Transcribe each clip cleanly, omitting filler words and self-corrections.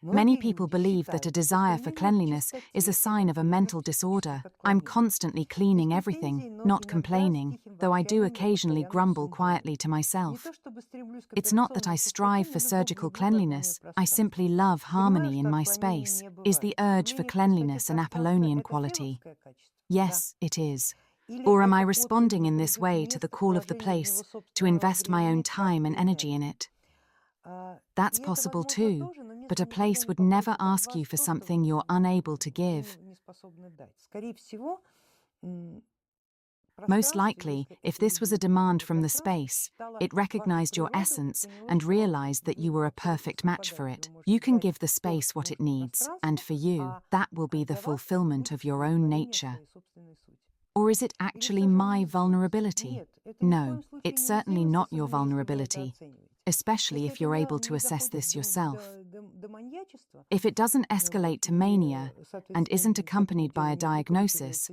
Many people believe that a desire for cleanliness is a sign of a mental disorder. I'm constantly cleaning everything, not complaining, though I do occasionally grumble quietly to myself. It's not that I strive for surgical cleanliness, I simply love harmony in my space. Is the urge for cleanliness an Apollonian quality? Yes, it is. Or am I responding in this way to the call of the place, to invest my own time and energy in it? That's possible too, but a place would never ask you for something you're unable to give. Most likely, if this was a demand from the space, it recognized your essence and realized that you were a perfect match for it. You can give the space what it needs, and for you, that will be the fulfillment of your own nature. Or is it actually my vulnerability? No, it's certainly not your vulnerability, especially if you're able to assess this yourself. If it doesn't escalate to mania and isn't accompanied by a diagnosis,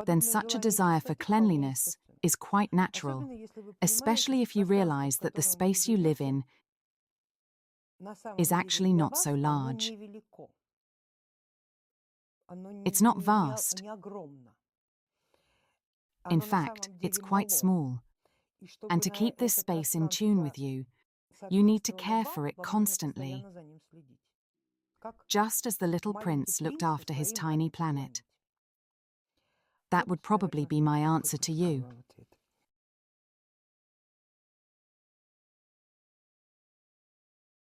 then such a desire for cleanliness is quite natural, especially if you realize that the space you live in is actually not so large. It's not vast. In fact, it's quite small. And to keep this space in tune with you, you need to care for it constantly, just as the little prince looked after his tiny planet. That would probably be my answer to you.